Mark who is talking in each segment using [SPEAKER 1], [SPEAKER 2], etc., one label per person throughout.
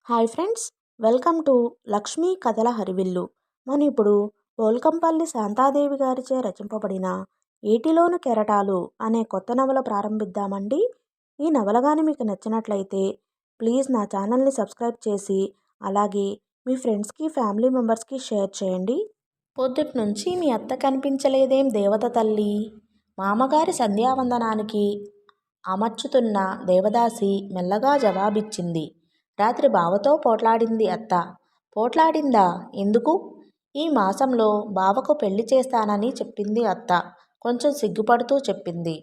[SPEAKER 1] Hi friends, welcome to Lakshmi కథల హరివిల్లు. మనం ఇప్పుడు పోల్కంపల్లి శాంతాదేవి గారిచే రచింపబడిన ఏటిలోను కెరటాలు అనే కొత్త నవల ప్రారంభిద్దామండి. ఈ నవల కానీ మీకు నచ్చినట్లయితే ప్లీజ్ నా ఛానల్ని సబ్స్క్రైబ్ చేసి అలాగే మీ ఫ్రెండ్స్కి ఫ్యామిలీ మెంబర్స్కి షేర్ చేయండి. పొద్దుటి నుంచి మీ అత్త కనిపించలేదేం దేవత తల్లి? మామగారి సంధ్యావందనానికి అమర్చుతున్న దేవదాసి మెల్లగా జవాబిచ్చింది. రాత్రి బావతో పోట్లాడింది అత్త. పోట్లాడిందా? ఎందుకు? ఈ మాసంలో బావకు పెళ్లి చేస్తానని చెప్పింది అత్త కొంచెం సిగ్గుపడుతూ చెప్పింది.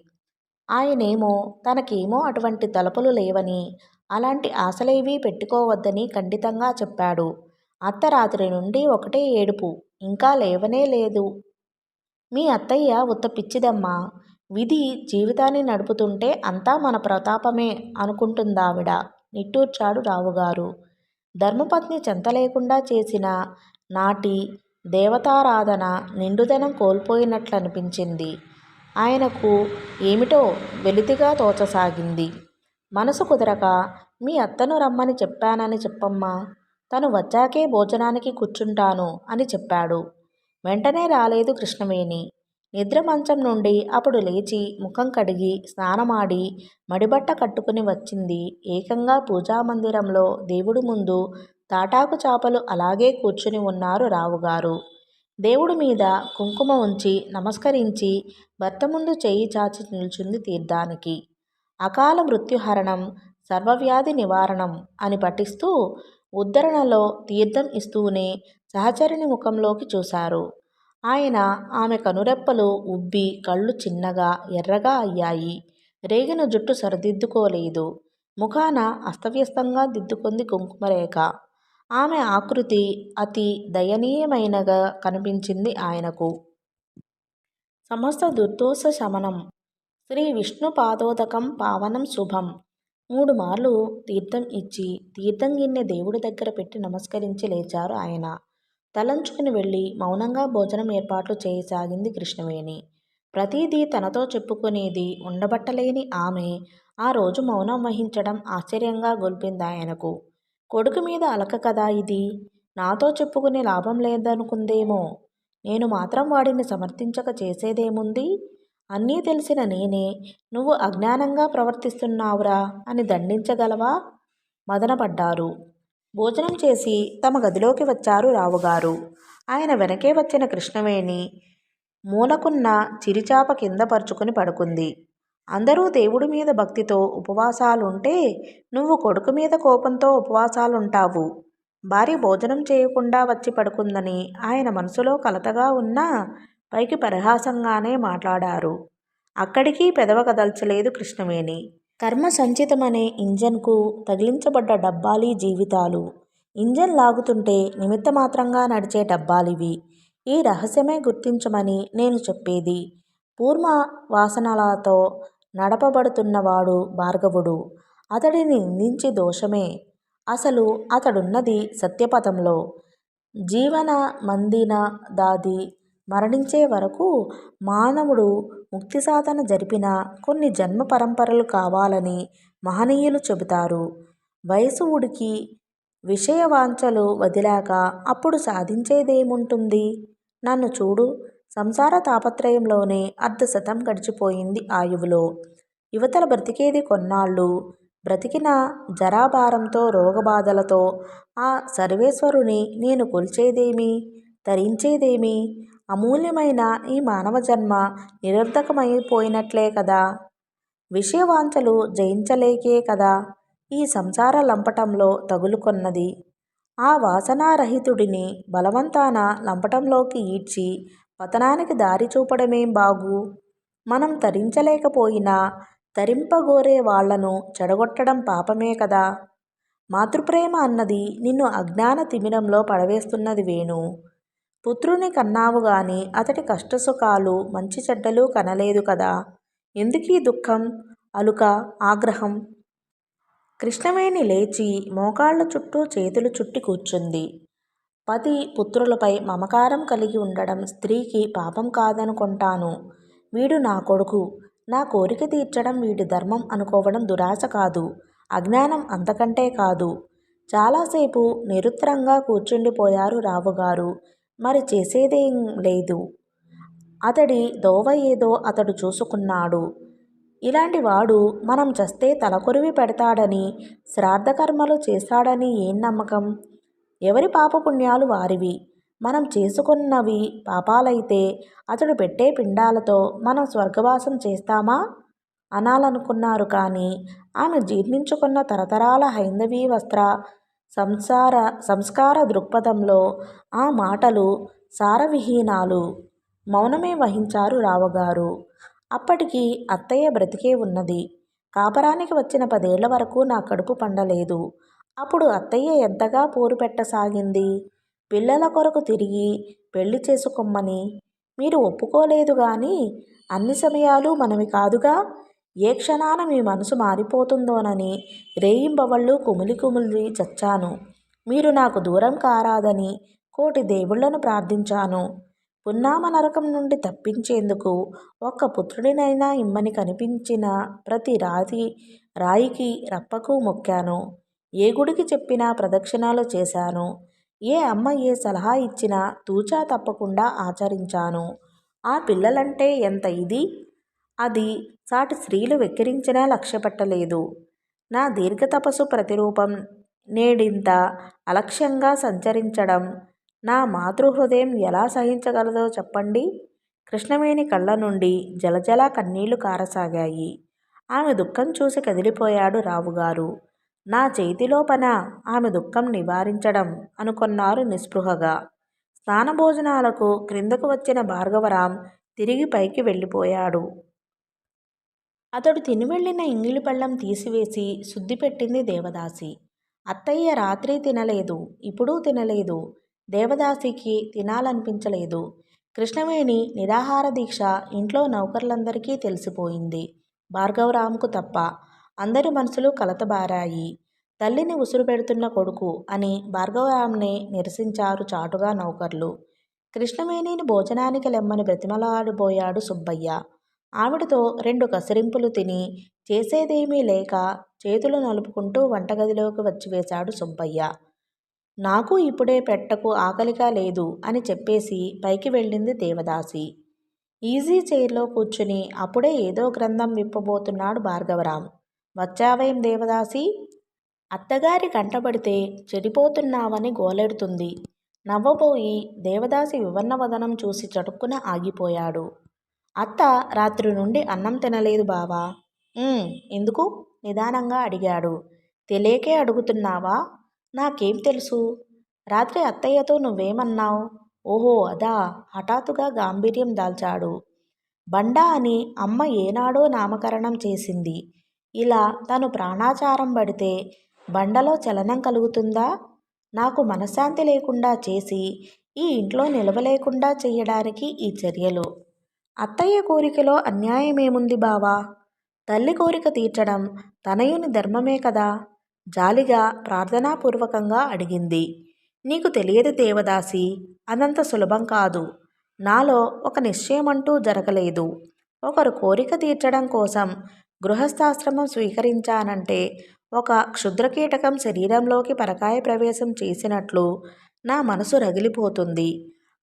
[SPEAKER 1] ఆయనేమో తనకేమో అటువంటి తలపులు లేవని, అలాంటి ఆశలేవీ పెట్టుకోవద్దని ఖండితంగా చెప్పాడు. అత్త రాత్రి నుండి ఒకటే ఏడుపు, ఇంకా లేవనే లేదు. మీ అత్తయ్య ఉత్త పిచ్చిదమ్మా. విధి జీవితాన్ని నడుపుతుంటే అంతా మన ప్రతాపమే అనుకుంటుందావిడ నిట్టూర్చాడు రావుగారు. ధర్మపత్ని చెంత లేకుండా చేసిన నాటి దేవతారాధన నిండుదనం కోల్పోయినట్లనిపించింది ఆయనకు. ఏమిటో వెలితిగా తోచసాగింది. మనసు కుదరక మీ అత్తను రమ్మని చెప్పానని చెప్పమ్మా. తను వచ్చాకే భోజనానికి కూర్చుంటాను అని చెప్పాడు. వెంటనే రాలేదు కృష్ణవేణి. నిద్ర మంచం నుండి అప్పుడు లేచి ముఖం కడిగి స్నానమాడి మడిబట్ట కట్టుకుని వచ్చింది. ఏకంగా పూజామందిరంలో దేవుడి ముందు తాటాకు చాపలు అలాగే కూర్చుని ఉన్నారు రావుగారు. దేవుడి మీద కుంకుమ ఉంచి నమస్కరించి భర్త ముందు చేయి చాచి నిల్చుంది తీర్థానికి. అకాల మృత్యుహరణం, సర్వవ్యాధి నివారణం అని పఠిస్తూ ఉద్ధరణలో తీర్థం ఇస్తూనే సహచరుని ముఖంలోకి చూశారు. ఆయన ఆమె కనురెప్పలు ఉబ్బి కళ్ళు చిన్నగా ఎర్రగా అయ్యాయి. రేగిన జుట్టు సరిదిద్దుకోలేదు. ముఖాన అస్తవ్యస్తంగా దిద్దుకుంది కుంకుమరేఖ. ఆమె ఆకృతి అతి దయనీయమైనగా కనిపించింది ఆయనకు. సమస్త దుర్దోష శమనం, శ్రీ విష్ణు పాదోదకం పావనం శుభం. 3 మార్లు తీర్థం ఇచ్చి తీర్థం గిన్నె దేవుడి దగ్గర పెట్టి నమస్కరించి లేచారు ఆయన. తలంచుకుని వెళ్ళి మౌనంగా భోజనం ఏర్పాట్లు చేయసాగింది కృష్ణవేణి. ప్రతిదీ తనతో చెప్పుకునేది ఉండబట్టలేని ఆమె ఆ రోజు మౌనం వహించడం ఆశ్చర్యంగా గొల్పిందాయనకు. కొడుకు మీద అలక కదా ఇది. నాతో చెప్పుకునే లాభం లేదనుకుందేమో. నేను మాత్రం వాడిని సమర్థించక చేసేదేముంది? అన్నీ తెలిసిన నేనే నువ్వు అజ్ఞానంగా ప్రవర్తిస్తున్నావురా అని దండించగలవా? మదనపడ్డారు. భోజనం చేసి తమ గదిలోకి వచ్చారు రావుగారు. ఆయన వెనకే వచ్చిన కృష్ణవేణి మూలకున్న చిరిచాప కింద పరుచుకుని పడుకుంది. అందరూ దేవుడి మీద భక్తితో ఉపవాసాలుంటే నువ్వు కొడుకు మీద కోపంతో ఉపవాసాలుంటావు. భార్య భోజనం చేయకుండా వచ్చి పడుకుందని ఆయన మనసులో కలతగా ఉన్నా పైకి పరిహాసంగానే మాట్లాడారు. అక్కడికి పెదవ కదల్చలేదు కృష్ణవేణి. కర్మ సంచితమనే ఇంజన్కు తగిలించబడ్డ డబ్బాలీ జీవితాలు. ఇంజన్ లాగుతుంటే నిమిత్తమాత్రంగా నడిచే డబ్బాలివి. ఈ రహస్యమే గుర్తించమని నేను చెప్పేది. పూర్వ వాసనలతో నడపబడుతున్నవాడు భార్గవుడు. అతడిని నిందించి దోషమే. అసలు అతడున్నది సత్యపథంలో. జీవన మందిన దాది మరణించే వరకు మానవుడు ముక్తి సాధన జరిపిన కొన్ని జన్మ పరంపరలు కావాలని మహనీయులు చెబుతారు. వయసు ఉడికి విషయవాంఛలు వదిలాక అప్పుడు సాధించేదేముంటుంది? నన్ను చూడు. సంసార తాపత్రయంలోనే అర్ధశతం గడిచిపోయింది ఆయువులో. యువతల బ్రతికేది కొన్నాళ్ళు. బ్రతికిన జరాభారంతో రోగబాధలతో ఆ సర్వేశ్వరుని నేను కొలిచేదేమి, తరించేదేమి? అమూల్యమైన ఈ మానవ జన్మ నిరర్థకమైపోయినట్లే కదా. విషయవాంఛలు జయించలేకే కదా ఈ సంసార లంపటంలో తగులుకొన్నది. ఆ వాసనారహితుడిని బలవంతాన లంపటంలోకి ఈడ్చి పతనానికి దారి చూపడమేం బాగు? మనం తరించలేకపోయినా తరింపగోరే వాళ్లను చెడగొట్టడం పాపమే కదా. మాతృప్రేమ అన్నది నిన్ను అజ్ఞాన తిమిరంలో పడవేస్తున్నది వేణు. పుత్రుని కన్నావు గాని అతడి కష్టసుఖాలు మంచి చెడ్డలు కనలేదు కదా. ఎందుకీ దుఃఖం, అలుక, ఆగ్రహం? కృష్ణవేణి లేచి మోకాళ్ళ చుట్టూ చేతులు చుట్టి కూర్చుంది. పతి పుత్రులపై మమకారం కలిగి ఉండడం స్త్రీకి పాపం కాదనుకొంటాను. వీడు నా కొడుకు, నా కోరిక తీర్చడం వీడి ధర్మం అనుకోవడం దురాశ కాదు, అజ్ఞానం అంతకంటే కాదు. చాలాసేపు నిరుత్తరంగా కూర్చుండిపోయారు రావుగారు. మరి చేసేదేం లేదు. అతడి దోవ ఏదో అతడు చూసుకున్నాడు. ఇలాంటి వాడు మనం చస్తే తలకొరివి పెడతాడని, శ్రాద్ధకర్మలు చేస్తాడని ఏం నమ్మకం? ఎవరి పాపపుణ్యాలు వారివి. మనం చేసుకున్నవి పాపాలైతే అతడు పెట్టే పిండాలతో మనం స్వర్గవాసం చేస్తామా అనాలనుకున్నారు. కానీ ఆమె జీర్ణించుకున్న తరతరాల హైందవీ వస్త్ర సంస్కార దృక్పథంలో ఆ మాటలు సారవిహీనాలు. మౌనమే వహించారు రావుగారు. అప్పటికి అత్తయ్య బ్రతికే ఉన్నది. కాపరానికి వచ్చిన 10 ఏళ్ల వరకు నా కడుపు పండలేదు. అప్పుడు అత్తయ్య ఎంతగా పోరు పెట్టసాగింది. పిల్లల కొరకు తిరిగి పెళ్లి చేసుకోమని. మీరు ఒప్పుకోలేదు గాని అన్ని సమయాలు మనవి కాదుగా. ఏ క్షణాన మీ మనసు మారిపోతుందోనని రేయింబవళ్ళు కుమిలి కుమిలి చచ్చాను. మీరు నాకు దూరం కారాదని కోటి దేవుళ్లను ప్రార్థించాను. పున్నామ నరకం నుండి తప్పించేందుకు ఒక్క పుత్రుడినైనా ఇమ్మని కనిపించిన ప్రతి రాయికి రప్పకు మొక్కాను. ఏ గుడికి చెప్పినా ప్రదక్షిణాలు చేశాను. ఏ అమ్మ ఏ సలహా ఇచ్చినా తూచా తప్పకుండా ఆచరించాను. ఆ పిల్లలంటే ఎంత ఇది? అది సాటి స్త్రీలు వెక్కిరించినా లక్ష్యపెట్టలేదు. నా దీర్ఘ తపస్సు ప్రతిరూపం నేడింత అలక్ష్యంగా సంచరించడం నా మాతృహృదయం ఎలా సహించగలదో చెప్పండి. కృష్ణవేణి కళ్ళ నుండి జలజల కన్నీళ్లు కారసాగాయి. ఆమె దుఃఖం చూసి కదిలిపోయాడు రావుగారు. నా చేతిలో పన ఆమె దుఃఖం నివారించడం అనుకొన్నారు నిస్పృహగా. స్నానభోజనాలకు క్రిందకు వచ్చిన భార్గవరాం తిరిగి పైకి వెళ్ళిపోయాడు. అతడు తిని వెళ్ళిన ఇంగిలి పళ్ళెం తీసివేసి శుద్ధి పెట్టింది దేవదాసి. అత్తయ్య రాత్రి తినలేదు, ఇప్పుడూ తినలేదు. దేవదాసికి తినాలనిపించలేదు. కృష్ణవేణి నిరాహార దీక్ష ఇంట్లో నౌకర్లందరికీ తెలిసిపోయింది. భార్గవరాంకు తప్ప. అందరి మనసులు కలతబారాయి. తల్లిని ఉసురు పెడుతున్న కొడుకు అని భార్గవరాంనే నిరసించారు చాటుగా నౌకర్లు. కృష్ణవేణిని భోజనానికి లెమ్మని బ్రతిమలాడిపోయాడు సుబ్బయ్య. ఆవిడతో 2 కసిరింపులు తిని చేసేదేమీ లేక చేతులు నలుపుకుంటూ వంటగదిలోకి వచ్చివేశాడు సుబ్బయ్య. నాకు ఇప్పుడే పెట్టకు ఆకలిగా లేదు అని చెప్పేసి పైకి వెళ్ళింది దేవదాసి. ఈజీ చైర్లో కూర్చుని అప్పుడే ఏదో గ్రంథం విప్పబోతున్నాడు భార్గవరాం. వచ్చావేం దేవదాసి? అత్తగారి కంటపడితే చెడిపోతున్నావని గోలెడుతుంది. నవ్వబోయి దేవదాసి వివర్ణ వదనం చూసి చటుక్కున ఆగిపోయాడు. అత్త రాత్రి నుండి అన్నం తినలేదు బావా. ఎందుకు? నిదానంగా అడిగాడు. తెలియకే అడుగుతున్నావా? నాకేం తెలుసు? రాత్రి అత్తయ్యతో నువ్వేమన్నావు? ఓహో అదా! హఠాత్తుగా గాంభీర్యం దాల్చాడు. బండా అని అమ్మ ఏనాడో నామకరణం చేసింది. ఇలా తను ప్రాణాచారం పడితే బండలో చలనం కలుగుతుందా? నాకు మనశ్శాంతి లేకుండా చేసి ఈ ఇంట్లో నిలవలేకుండా చెయ్యడానికి ఈ చర్యలు. అత్తయ్య కోరికలో అన్యాయమేముంది బావా? తల్లి కోరిక తీర్చడం తనయుని ధర్మమే కదా. జాలిగా ప్రార్థనాపూర్వకంగా అడిగింది. నీకు తెలియదు దేవదాసి, అదంత సులభం కాదు. నాలో ఒక నిశ్చయమంటూ జరగలేదు. ఒకరు కోరిక తీర్చడం కోసం గృహస్థాశ్రమం స్వీకరించానంటే ఒక క్షుద్రకీటకం శరీరంలోకి పరకాయ ప్రవేశం చేసినట్లు నా మనసు రగిలిపోతుంది.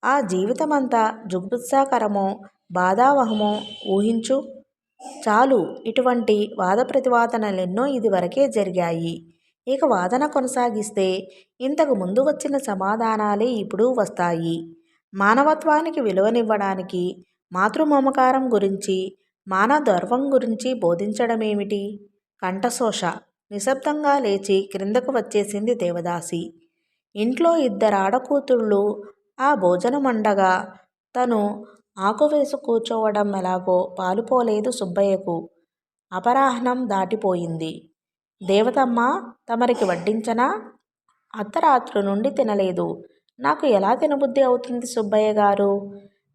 [SPEAKER 1] ఆ జీవితమంతా జుగుప్సాకరమో బాధావహమో ఊహించు. చాలు, ఇటువంటి వాద ప్రతివాదనలెన్నో ఇదివరకే జరిగాయి. ఇక వాదన కొనసాగిస్తే ఇంతకు ముందు వచ్చిన సమాధానాలే ఇప్పుడు వస్తాయి. మానవత్వానికి విలువనివ్వడానికి, మాతృమమకారం గురించి, మానధర్వం గురించి బోధించడమేమిటి? కంఠశోష. నిశ్శబ్దంగా లేచి క్రిందకు వచ్చేసింది దేవదాసి. ఇంట్లో 2 ఆడకూతుళ్ళు ఆ భోజనమండగా తను ఆకువేసి కూర్చోవడం ఎలాగో పాలుపోలేదు సుబ్బయ్యకు. అపరాహ్నం దాటిపోయింది. దేవతమ్మ, తమరికి వడ్డించనా? అర్ధరాత్రి నుండి తినలేదు. నాకు ఎలా తినబుద్ధి అవుతుంది సుబ్బయ్య గారు?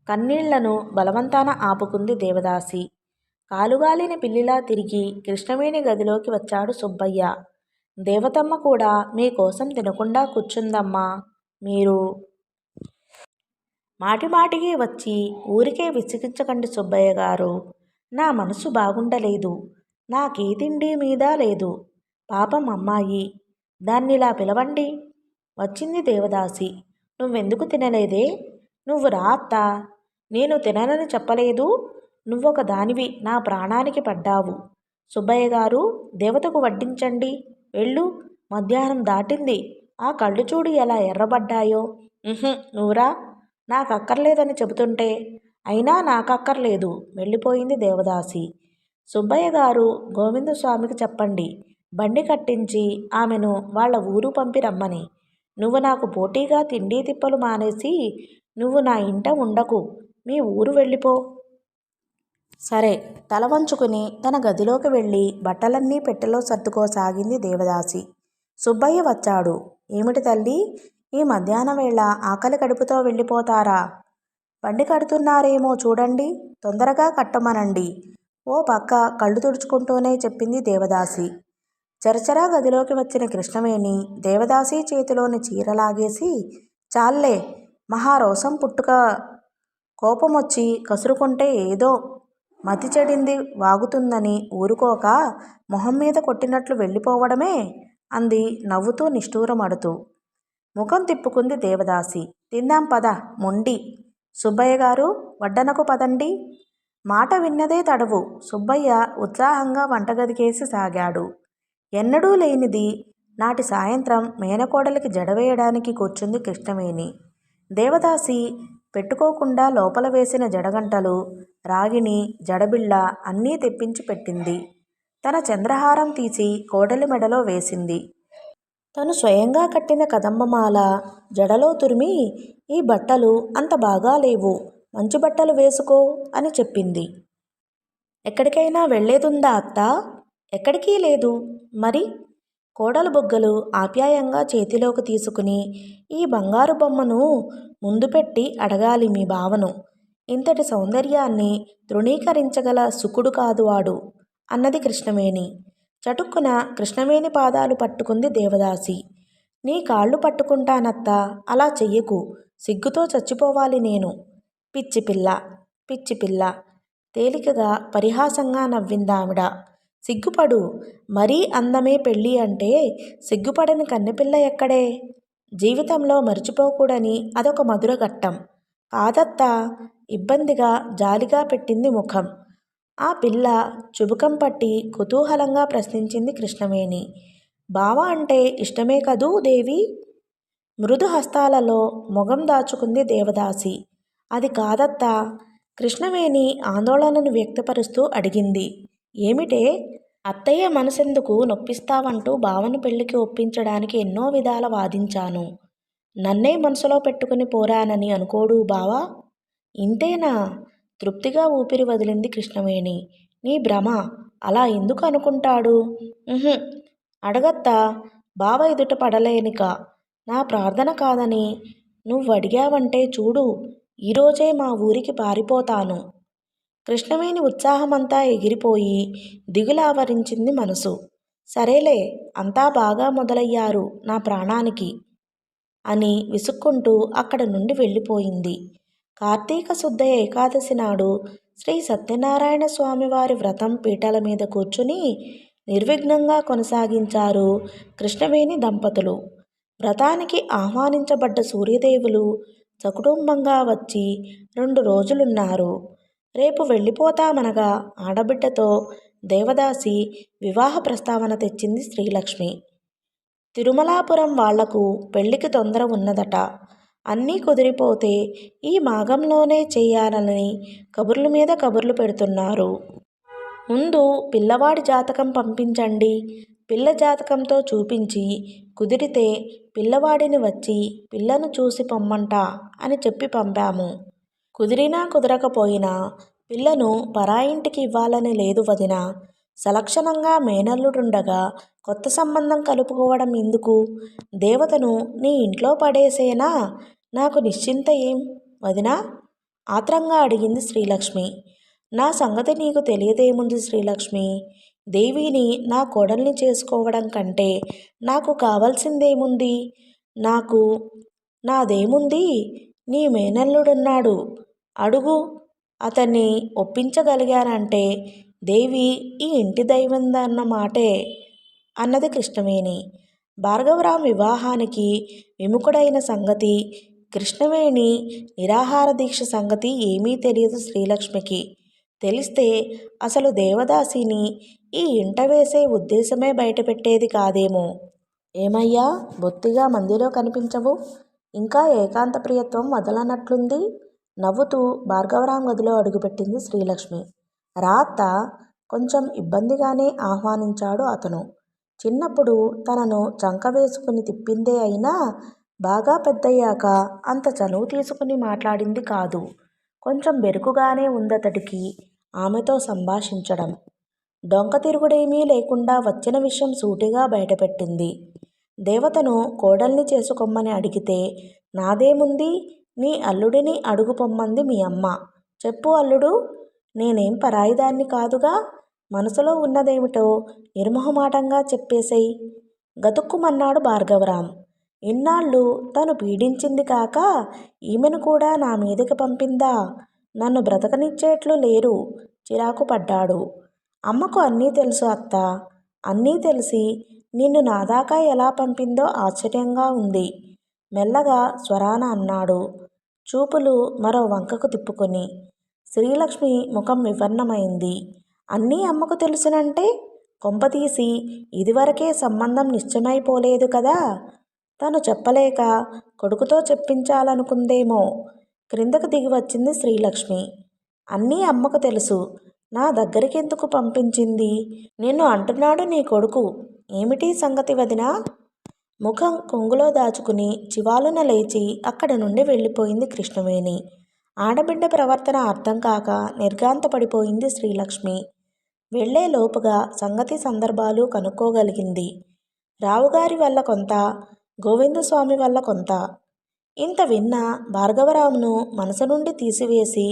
[SPEAKER 1] కన్నీళ్లను బలవంతాన ఆపుకుంది దేవదాసి. కాలుగాలిన పిల్లిలా తిరిగి కృష్ణవేణి గదిలోకి వచ్చాడు సుబ్బయ్య. దేవతమ్మ కూడా మీకోసం తినకుండా కూర్చుందమ్మా. మీరు మాటిమాటికి వచ్చి ఊరికే విసిగించకండి సుబ్బయ్య గారు. నా మనసు బాగుండలేదు. నాకే తిండి మీద లేదు. పాపం అమ్మాయి. దాన్నిలా పిలవండి. వచ్చింది దేవదాసి. నువ్వెందుకు తినలేదే? నువ్వు రా అత్తా. నేను తిననని చెప్పలేదు. నువ్వొక దానివి నా ప్రాణానికి పడ్డావు. సుబ్బయ్య గారు, దేవతకు వడ్డించండి. వెళ్ళు. మధ్యాహ్నం దాటింది. ఆ కళ్ళు చూడు ఎలా ఎర్రబడ్డాయో. నువ్వురా. నాకక్కర్లేదని చెబుతుంటే. అయినా నాకక్కర్లేదు. వెళ్ళిపోయింది దేవదాసి. సుబ్బయ్య గారు, గోవిందస్వామికి చెప్పండి. బండి కట్టించి ఆమెను వాళ్ళ ఊరు పంపి రమ్మని. నువ్వు నాకు పోటీగా తిండి తిప్పలు మానేసి నువ్వు నా ఇంట ఉండకు. మీ ఊరు వెళ్ళిపో. సరే. తల వంచుకుని తన గదిలోకి వెళ్ళి బట్టలన్నీ పెట్టెలో సర్దుకోసాగింది దేవదాసి. సుబ్బయ్య వచ్చాడు. ఏమిటి తల్లి, ఈ మధ్యాహ్నం వేళ ఆకలి కడుపుతో వెళ్ళిపోతారా? బండి కడుతున్నారేమో చూడండి. తొందరగా కట్టమనండి. ఓ పక్క కళ్ళు తుడుచుకుంటూనే చెప్పింది దేవదాసి. చరచరా గదిలోకి వచ్చిన కృష్ణవేణి దేవదాసి చేతిలోని చీరలాగేసి, చాల్లే, మహారోసం పుట్టుక కోపమొచ్చి కసురుకుంటే ఏదో మతి చెడింది వాగుతుందని ఊరుకోక మొహం మీద కొట్టినట్లు వెళ్ళిపోవడమే అంది నవ్వుతూ నిష్ఠూరమడుతూ. ముఖం తిప్పుకుంది దేవదాసి. తిందాం పద మొండి. సుబ్బయ్య గారు, వడ్డనకు పదండి. మాట విన్నదే తడవు. సుబ్బయ్య ఉత్సాహంగా వంటగదికేసి సాగాడు. ఎన్నడూ లేనిది నాటి సాయంత్రం మేనకోడలికి జడవేయడానికి కూర్చుంది కృష్ణవేణి. దేవదాసి పెట్టుకోకుండా లోపల వేసిన జడగంటలు, రాగిణి, జడబిళ్ళ అన్నీ తెప్పించి పెట్టింది. తన చంద్రహారం తీసి కోడలి మెడలో వేసింది. తను స్వయంగా కట్టిన కదంబమాల జడలో తురిమి, ఈ బట్టలు అంత బాగా లేవు, మంచి బట్టలు వేసుకో అని చెప్పింది. ఎక్కడికైనా వెళ్ళేదుందా అత్తా? ఎక్కడికి లేదు. మరి? కోడలు బుగ్గలు ఆప్యాయంగా చేతిలోకి తీసుకుని, ఈ బంగారు బొమ్మను ముందు పెట్టి అడగాలి మీ బావను. ఇంతటి సౌందర్యాన్ని తృణీకరించగల సుకుడు కాదు వాడు అన్నది కృష్ణవేణి. చటుక్కున కృష్ణవేణి పాదాలు పట్టుకుంది దేవదాసి. నీ కాళ్ళు పట్టుకుంటానత్తా, అలా చెయ్యకు. సిగ్గుతో చచ్చిపోవాలి నేను. పిచ్చిపిల్ల, పిచ్చిపిల్ల. తేలికగా పరిహాసంగా నవ్విందావిడ. సిగ్గుపడు. మరీ అందమే పెళ్ళి అంటే సిగ్గుపడని కన్నెపిల్ల ఎక్కడే? జీవితంలో మర్చిపోకూడని అదొక మధుర ఘట్టం. కాదత్తా. ఇబ్బందిగా జాలిగా పెట్టింది ముఖం. ఆ పిల్ల చుబుకం పట్టి కుతూహలంగా ప్రశ్నించింది కృష్ణవేణి. బావ అంటే ఇష్టమే కదూ దేవి? మృదు హస్తాలలో మొగం దాచుకుంది దేవదాసి. అది కాదత్తా. కృష్ణవేణి ఆందోళనను వ్యక్తపరుస్తూ అడిగింది. ఏమిటే? అత్తయ్య మనసెందుకు నొప్పిస్తావంటూ బావను పెళ్లికి ఒప్పించడానికి ఎన్నో విధాల వాదించాను. నన్నే మనసులో పెట్టుకుని పోరానని అనుకోడు బావా? ఇంతేనా? తృప్తిగా ఊపిరి వదిలింది కృష్ణవేణి. నీ భ్రమ. అలా ఎందుకు అనుకుంటాడు? అడగత్తా. బావ ఎదుట పడలేనిక. నా ప్రార్థన కాదని నువ్వడిగావంటే చూడు, ఈరోజే మా ఊరికి పారిపోతాను. కృష్ణవేణి ఉత్సాహమంతా ఎగిరిపోయి దిగులావరించింది మనసు. సరేలే, అంతా బాగా మొదలయ్యారు నా ప్రాణానికి అని విసుక్కుంటూ అక్కడ నుండి వెళ్ళిపోయింది. కార్తీక శుద్ధ ఏకాదశి నాడు శ్రీ సత్యనారాయణ స్వామివారి వ్రతం పీటల మీద కూర్చుని నిర్విఘ్నంగా కొనసాగించారు కృష్ణవేణి దంపతులు. వ్రతానికి ఆహ్వానించబడ్డ సూర్యదేవులు సకుటుంబంగా వచ్చి 2 రోజులున్నారు. రేపు వెళ్ళిపోతామనగా ఆడబిడ్డతో దేవదాసి వివాహ ప్రస్తావన తెచ్చింది శ్రీలక్ష్మి. తిరుమలాపురం వాళ్లకు పెళ్లికి తొందర ఉన్నదట. అన్నీ కుదిరిపోతే ఈ మాఘంలోనే చెయ్యాలని కబుర్ల మీద కబుర్లు పెడుతున్నారు. ముందు పిల్లవాడి జాతకం పంపించండి. పిల్ల జాతకంతో చూపించి కుదిరితే పిల్లవాడిని వచ్చి పిల్లను చూసి పొమ్మంట అని చెప్పి పంపాము. కుదిరినా కుదరకపోయినా పిల్లను పరాయింటికి ఇవ్వాలని లేదు వదిన. సలక్షణంగా మేనల్లుడుండగా కొత్త సంబంధం కలుపుకోవడం ఎందుకు? దేవతను నీ ఇంట్లో పడేసేనా? నాకు నిశ్చింత ఏం వదినా? ఆత్రంగా అడిగింది శ్రీలక్ష్మి. నా సంగతి నీకు తెలియదేముంది శ్రీలక్ష్మి? దేవిని నా కోడల్ని చేసుకోవడం కంటే నాకు కావాల్సిందేముంది? నాకు నాదేముంది? నీ మేనల్లుడున్నాడు, అడుగు. అతన్ని ఒప్పించగలిగానంటే దేవి ఈ ఇంటి దైవందన్న మాటే అన్నది కృష్ణవేణి. భార్గవరాం వివాహానికి విముఖుడైన సంగతి, కృష్ణవేణి నిరాహార దీక్ష సంగతి ఏమీ తెలియదు శ్రీలక్ష్మికి. తెలిస్తే అసలు దేవదాసిని ఈ ఇంట వేసే ఉద్దేశమే బయటపెట్టేది కాదేమో. ఏమయ్యా, బొత్తిగా మందిలో కనిపించవు, ఇంకా ఏకాంత ప్రియత్వం వదలనట్లుంది? నవ్వుతూ భార్గవరాం గదిలో అడుగుపెట్టింది శ్రీలక్ష్మి. రా అత్తా, కొంచెం ఇబ్బందిగానే ఆహ్వానించాడు అతను. చిన్నప్పుడు తనను చంక వేసుకుని తిప్పిందే అయినా బాగా పెద్దయ్యాక అంత చనువు తీసుకుని మాట్లాడింది కాదు. కొంచెం బెరుకుగానే ఉందతడికి ఆమెతో సంభాషించడం. డొంక తిరుగుడేమీ లేకుండా వచ్చిన విషయం సూటిగా బయటపెట్టింది. దేవతను కోడల్ని చేసుకోమని అడిగితే నాదేముంది, నీ అల్లుడిని అడుగు పొమ్మంది మీ అమ్మ. చెప్పు అల్లుడు, నేనేం పరాయిదాన్ని కాదుగా. మనసులో ఉన్నదేమిటో నిర్మొహమాటంగా చెప్పేసేయ్ గతుక్కుమన్నాడు భార్గవరాం. ఇన్నాళ్ళు తను పీడించింది కాక ఈమెను కూడా నా మీదకి పంపిందా? నన్ను బ్రతకనిచ్చేట్లు లేరు చిరాకు పడ్డాడు. అమ్మకు అన్నీ తెలుసు అత్తా, అన్నీ తెలిసి నిన్ను నాదాకా ఎలా పంపిందో ఆశ్చర్యంగా ఉంది మెల్లగా స్వరాన అన్నాడు, చూపులు మరో వంకకు తిప్పుకొని. శ్రీలక్ష్మి ముఖం వివర్ణమైంది. అన్నీ అమ్మకు తెలుసునంటే కొంపతీసి ఇదివరకే సంబంధం నిశ్చయమైపోలేదు కదా. తను చెప్పలేక కొడుకుతో చెప్పించాలనుకుందేమో. క్రిందకు దిగి వచ్చింది శ్రీలక్ష్మి. అన్నీ అమ్మకు తెలుసు, నా దగ్గరికి ఎందుకు పంపించింది? నిన్ను అంటున్నాడు నీ కొడుకు. ఏమిటి సంగతి వదినా? ముఖం కొంగులో దాచుకుని చివాలున లేచి అక్కడి నుండి వెళ్ళిపోయింది కృష్ణవేణి. ఆడబిడ్డ ప్రవర్తన అర్థం కాక నిర్ఘాంతపడిపోయింది శ్రీలక్ష్మి. వెళ్లే లోపుగా సంగతి సందర్భాలు కనుక్కోగలిగింది. రావుగారి వల్ల కొంత, గోవిందస్వామి వల్ల కొంత. ఇంత విన్న భార్గవరామును మనసు నుండి తీసివేసి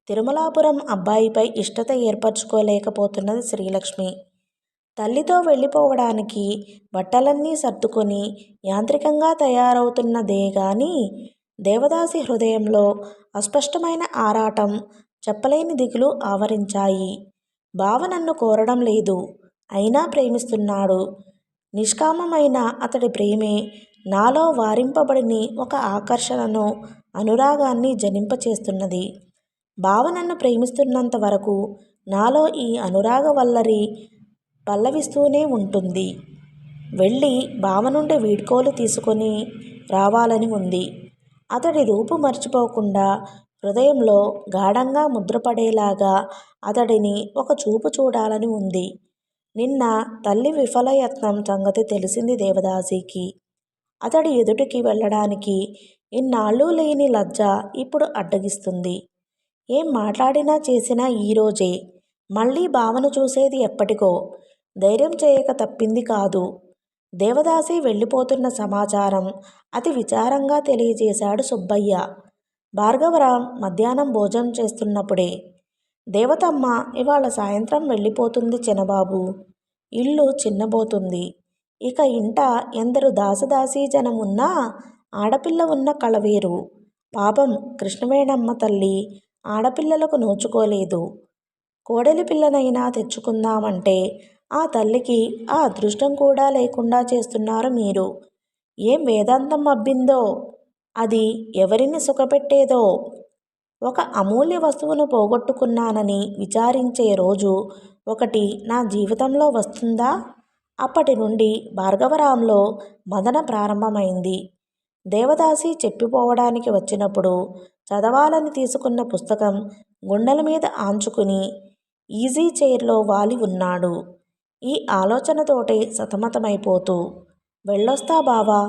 [SPEAKER 1] తిరుమలాపురం అబ్బాయిపై ఇష్టత ఏర్పరచుకోలేకపోతున్నది శ్రీలక్ష్మి. తల్లితో వెళ్ళిపోవడానికి బట్టలన్నీ సర్దుకొని యాంత్రికంగా తయారవుతున్నదే గాని దేవదాసి హృదయంలో అస్పష్టమైన ఆరాటం, చెప్పలేని దిగులు ఆవరించాయి. బావ నన్ను కోరడం లేదు, అయినా ప్రేమిస్తున్నాడు. నిష్కామమైన అతడి ప్రేమే నాలో వారింపబడిని ఒక ఆకర్షణను, అనురాగాన్ని జనింపచేస్తున్నది. బావ నన్ను ప్రేమిస్తున్నంత వరకు నాలో ఈ అనురాగ వల్లరి పల్లవిస్తూనే ఉంటుంది. వెళ్ళి బావ నుండి వీడ్కోలు తీసుకొని రావాలని ఉంది. అతడి రూపు మర్చిపోకుండా హృదయంలో గాఢంగా ముద్రపడేలాగా అతడిని ఒక చూపు చూడాలని ఉంది. నిన్న తల్లి విఫలయత్నం సంగతి తెలిసింది దేవదాసికి. అతడి ఎదుటికి వెళ్ళడానికి ఇన్నాళ్ళు లేని లజ్జ ఇప్పుడు అడ్డగిస్తుంది. ఏం మాట్లాడినా చేసినా ఈరోజే. మళ్ళీ బావను చూసేది ఎప్పటికో. ధైర్యం చేయక తప్పింది కాదు. దేవదాసి వెళ్ళిపోతున్న సమాచారం అతి విచారంగా తెలియజేశాడు సుబ్బయ్య. భార్గవరాం మధ్యాహ్నం భోజనం చేస్తున్నప్పుడే. దేవతమ్మ ఇవాళ సాయంత్రం వెళ్ళిపోతుంది చిన్నబాబు. ఇల్లు చిన్నబోతుంది. ఇక ఇంట ఎందరు దాసదాసీ జనం ఉన్నా ఆడపిల్ల ఉన్న కళవేరు. పాపం కృష్ణవేణమ్మ తల్లి ఆడపిల్లలకు నోచుకోలేదు. కోడలి పిల్లనైనా తెచ్చుకుందామంటే ఆ తల్లికి ఆ అదృష్టం కూడా లేకుండా చేస్తున్నారు మీరు. ఏం వేదాంతం అబ్బిందో, అది ఎవరిని సుఖపెట్టేదో. ఒక అమూల్య వస్తువును పోగొట్టుకున్నానని విచారించే రోజు ఒకటి నా జీవితంలో వస్తుందా? అప్పటి నుండి భార్గవరాంలో మదన ప్రారంభమైంది. దేవదాసి చెప్పిపోవడానికి వచ్చినప్పుడు చదవాలని తీసుకున్న పుస్తకం గుండెల మీద ఆంచుకుని ఈజీ చైర్లో వాలి ఉన్నాడు. ఈ ఆలోచనతోటే సతమతమైపోతూ. వెళ్ళొస్తా బావా.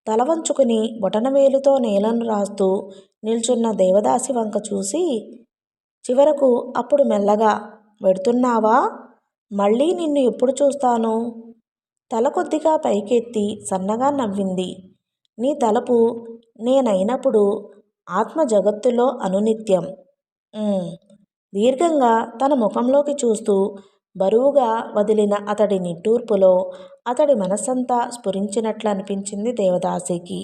[SPEAKER 1] తల వంచుకుని బొటనవేలుతో నేలను రాస్తూ నిల్చున్న దేవదాసి వంక చూసి చివరకు అప్పుడు మెల్లగా, వెడుతున్నావా? మళ్ళీ నిన్ను ఎప్పుడు చూస్తాను? తల కొద్దిగా పైకెత్తి సన్నగా నవ్వింది. నీ తలపు నేనైనప్పుడు ఆత్మ జగత్తులో అనునిత్యం. దీర్ఘంగా తన ముఖంలోకి చూస్తూ బరువుగా వదిలిన అతడి నిట్టూర్పులో అతడి మనస్సంతా స్ఫురించినట్లు అనిపించింది దేవదాసికి.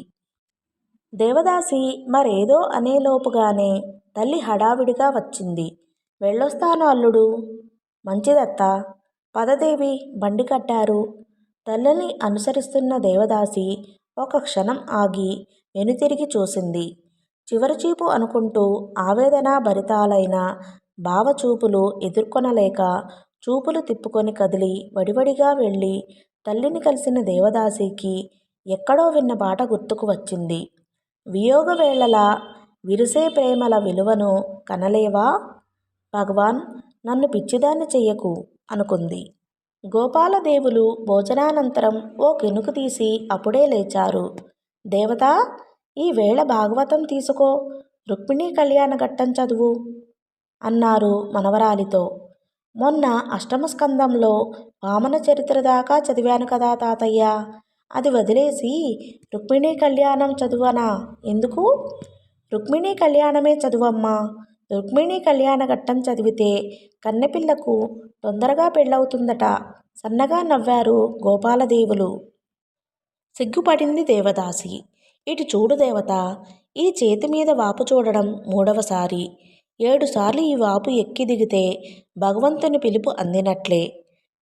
[SPEAKER 1] దేవదాసి మరేదో అనేలోపుగానే తల్లి హడావిడిగా వచ్చింది. వెళ్ళొస్తాను అల్లుడు. మంచిదత్తా. పదదేవి, బండి కట్టారు. తల్లిని అనుసరిస్తున్న దేవదాసి ఒక క్షణం ఆగి వెనుతిరిగి చూసింది. చివరిచూపు అనుకుంటూ ఆవేదన భరితాలైన భావచూపులు ఎదుర్కొనలేక చూపులు తిప్పుకొని కదిలి వడివడిగా వెళ్ళి తల్లిని కలిసిన దేవదాసికి ఎక్కడో విన్న పాట గుర్తుకు వచ్చింది. వియోగ వేళలా విరిసే ప్రేమల విలువను కనలేవా? భగవాన్, నన్ను పిచ్చిదాన్ని చెయ్యకు అనుకుంది. గోపాలదేవులు భోజనానంతరం ఓ కెనుకు తీసి అప్పుడే లేచారు. దేవతా, ఈ వేళ భాగవతం తీసుకో, రుక్మిణీ కళ్యాణ ఘట్టం చదువు అన్నారు మనవరాలితో. మొన్న అష్టమ స్కందంలో వామన చరిత్ర దాకా చదివాను కదా తాతయ్య, అది వదిలేసి రుక్మిణీ కళ్యాణం చదువనా? ఎందుకు? రుక్మిణీ కళ్యాణమే చదువమ్మా. రుక్మిణీ కళ్యాణ ఘట్టం చదివితే కన్నెపిల్లకు తొందరగా పెళ్ళవుతుందట సన్నగా నవ్వారు గోపాలదేవులు. సిగ్గుపడింది దేవదాసి. ఇటు చూడు దేవతా, ఈ చేతిమీద వాపు చూడడం మూడవసారి. 7 సార్లు ఈ వాపు ఎక్కి దిగితే భగవంతుని పిలుపు అందినట్లే.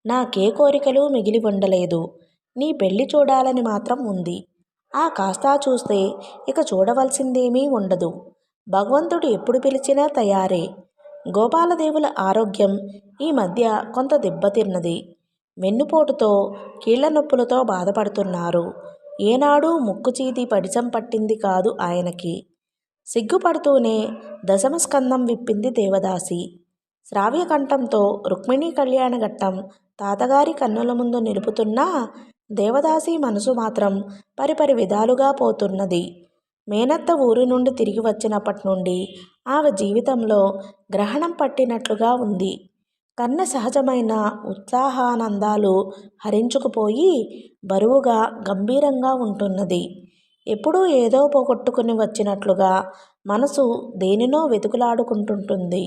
[SPEAKER 1] నాకే కోరికలు మిగిలి ఉండలేదు. నీ పెళ్లి చూడాలని మాత్రం ఉంది. ఆ కాస్తా చూస్తే ఇక చూడవలసిందేమీ ఉండదు. భగవంతుడు ఎప్పుడు పిలిచినా తయారే. గోపాలదేవుల ఆరోగ్యం ఈ మధ్య కొంత దెబ్బతిన్నది. వెన్నుపోటుతో కీళ్ల నొప్పులతో బాధపడుతున్నారు. ఏనాడు ముక్కుచీది పడిచం పట్టింది కాదు ఆయనకి. సిగ్గుపడుతూనే దశమస్కందం విప్పింది దేవదాసి. శ్రావ్యకంఠంతో రుక్మిణీ కళ్యాణ ఘట్టం తాతగారి కన్నుల ముందు నిలుపుతున్నా దేవదాసి మనసు మాత్రం పరిపరి విధాలుగా పోతున్నది. మేనత్త ఊరి నుండి తిరిగి వచ్చినప్పటి నుండి ఆమె జీవితంలో గ్రహణం పట్టినట్లుగా ఉంది. కన్న సహజమైన ఉత్సాహానందాలు హరించుకుపోయి బరువుగా గంభీరంగా ఉంటున్నది. ఎప్పుడూ ఏదో పోగొట్టుకుని వచ్చినట్లుగా మనసు దేనినో వెతుకులాడుకుంటుంటుంది.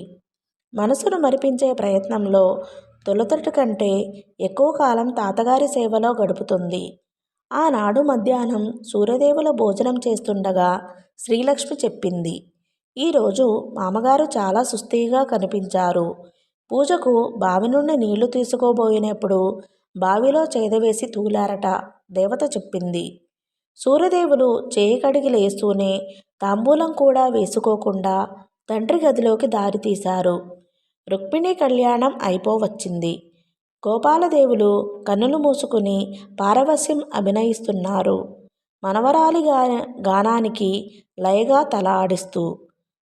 [SPEAKER 1] మనసును మరిపించే ప్రయత్నంలో తొలుతటి కంటే ఎక్కువ కాలం తాతగారి సేవలో గడుపుతుంది. ఆనాడు మధ్యాహ్నం సూర్యదేవుల భోజనం చేస్తుండగా శ్రీలక్ష్మి చెప్పింది, ఈరోజు మామగారు చాలా సుస్థిగా కనిపించారు. పూజకు బావి నుండి నీళ్లు తీసుకోబోయినప్పుడు బావిలో చేదవేసి తూలారట దేవత చెప్పింది. సూర్యదేవులు చేయి కడిగి లేస్తూనే తాంబూలం కూడా వేసుకోకుండా తండ్రి గదిలోకి దారి తీశారు. రుక్మిణీ కళ్యాణం అయిపోవచ్చింది. గోపాలదేవులు కన్నులు మూసుకుని పారవస్యం అభినయిస్తున్నారు. మనవరాలి గానానికి లయగా తల ఆడిస్తూ.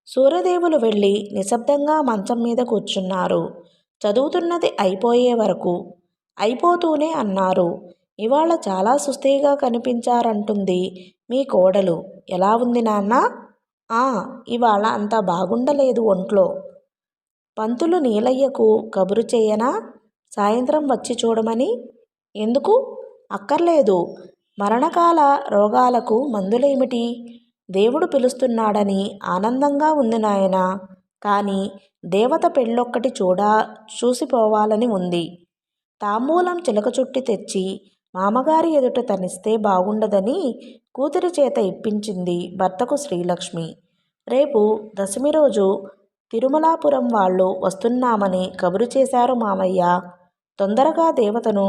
[SPEAKER 1] సూర్యదేవులు వెళ్ళి నిశ్శబ్దంగా మంచం మీద కూర్చున్నారు. చదువుతున్నది అయిపోయే వరకు. అయిపోతూనే అన్నారు, ఇవాళ చాలా సుస్థిగా కనిపించారంటుంది మీ కోడలు. ఎలా ఉంది నాన్న? ఇవాళ అంత బాగుండలేదు ఒంట్లో. పంతులు నీలయ్యకు కబురు చేయనా? సాయంత్రం వచ్చి చూడమని. ఎందుకు? అక్కర్లేదు. మరణకాల రోగాలకు మందులేమిటి? దేవుడు పిలుస్తున్నాడని ఆనందంగా ఉంది నాయనా. కానీ దేవత పెళ్ళొక్కటి చూసిపోవాలని ఉంది. తాంబూలం చిలక చుట్టి తెచ్చి మామగారి ఎదుట తనిస్తే బాగుండదని కూతురి చేత ఇప్పించింది భర్తకు శ్రీలక్ష్మి. రేపు దశమి రోజు తిరుమలాపురం వాళ్ళు వస్తున్నామని కబురు చేశారు మామయ్య. తొందరగా దేవతను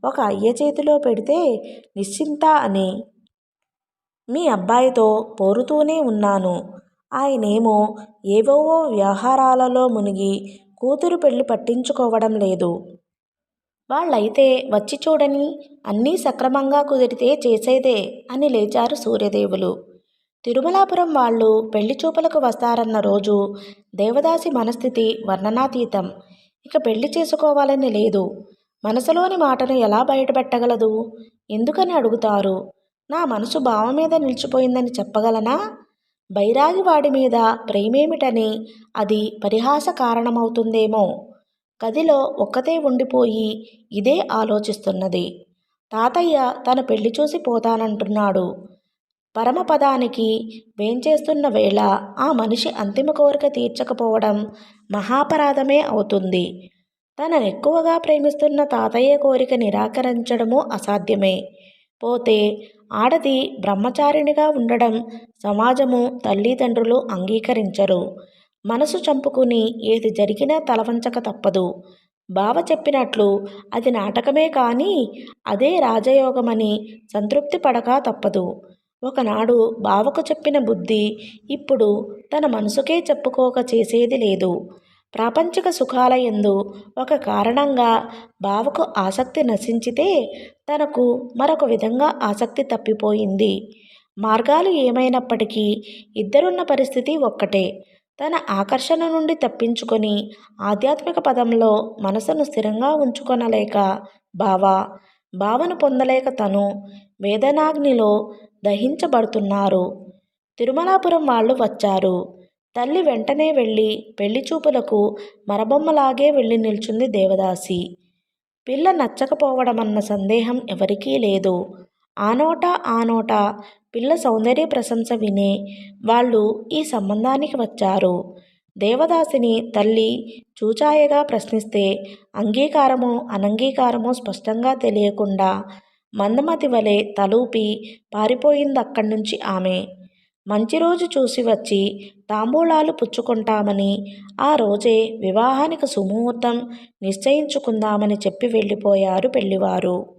[SPEAKER 1] ఒక అయ్య చేతిలో పెడితే నిశ్చింత అని మీ అబ్బాయితో పోరుతూనే ఉన్నాను. ఆయనేమో ఏవేవో వ్యవహారాలలో మునిగి కూతురు పెళ్లి పట్టించుకోవడం లేదు. వాళ్ళైతే వచ్చి చూడని, అన్నీ సక్రమంగా కుదిరితే చేసేదే అని లేచారు సూర్యదేవులు. తిరుమలాపురం వాళ్ళు పెళ్లి చూపులకు వస్తారన్న రోజు దేవదాసి మనస్థితి వర్ణనాతీతం. ఇక పెళ్లి చేసుకోవాలని లేదు. మనసులోని మాటను ఎలా బయటపెట్టగలదు? ఎందుకని అడుగుతారు? నా మనసు బావ మీద నిలిచిపోయిందని చెప్పగలనా? బైరాగి వాడి మీద ప్రేమేమిటని అది పరిహాస కారణమవుతుందేమో. గదిలో ఒక్కతే ఉండిపోయి ఇదే ఆలోచిస్తున్నది. తాతయ్య తన పెళ్లి చూసి పోతానంటున్నాడు. పరమపదానికి వేంచేస్తున్న వేళ ఆ మనిషి అంతిమ కోరిక తీర్చకపోవడం మహాపరాధమే అవుతుంది. తననెక్కువగా ప్రేమిస్తున్న తాతయ్య కోరిక నిరాకరించడమూ అసాధ్యమే. పోతే ఆడది బ్రహ్మచారిణిగా ఉండడం సమాజము తల్లిదండ్రులు అంగీకరించరు. మనసు చంపుకుని ఏది జరిగినా తలవంచక తప్పదు. బావ చెప్పినట్లు అది నాటకమే కానీ అదే రాజయోగమని సంతృప్తి పడక తప్పదు. ఒకనాడు బావకు చెప్పిన బుద్ధి ఇప్పుడు తన మనసుకే చెప్పుకోక చేసేది లేదు. ప్రాపంచిక సుఖాల యందు ఒక కారణంగా బావకు ఆసక్తి నశించితే తనకు మరొక విధంగా ఆసక్తి తప్పిపోయింది. మార్గాలు ఏమైనప్పటికీ ఇద్దరున్న పరిస్థితి ఒక్కటే. తన ఆకర్షణ నుండి తప్పించుకొని ఆధ్యాత్మిక పదంలో మనసును స్థిరంగా ఉంచుకొనలేక బావ, భావన పొందలేక తను వేదనాగ్నిలో దహించబడుతున్నారు. తిరుమలాపురం వాళ్ళు వచ్చారు. తల్లి వెంటనే వెళ్ళి పెళ్లిచూపులకు మరబొమ్మలాగే వెళ్ళి నిల్చుంది దేవదాసి. పిల్ల నచ్చకపోవడమన్న సందేహం ఎవరికీ లేదు. ఆ నోట ఆ నోట పిల్ల సౌందర్య ప్రశంస వినే వాళ్ళు ఈ సంబంధానికి వచ్చారు. దేవదాసిని తల్లి చూచాయగా ప్రశ్నిస్తే అంగీకారమో అనంగీకారమో స్పష్టంగా తెలియకుండా మందమతి వలె తలూపి పారిపోయిందక్కడ్నుంచి ఆమె. మంచి రోజు చూసి వచ్చి తాంబూలాలు పుచ్చుకుంటామని, ఆ రోజే వివాహానికి సుముహూర్తం నిశ్చయించుకుందామని చెప్పి వెళ్ళిపోయారు పెళ్లివారు.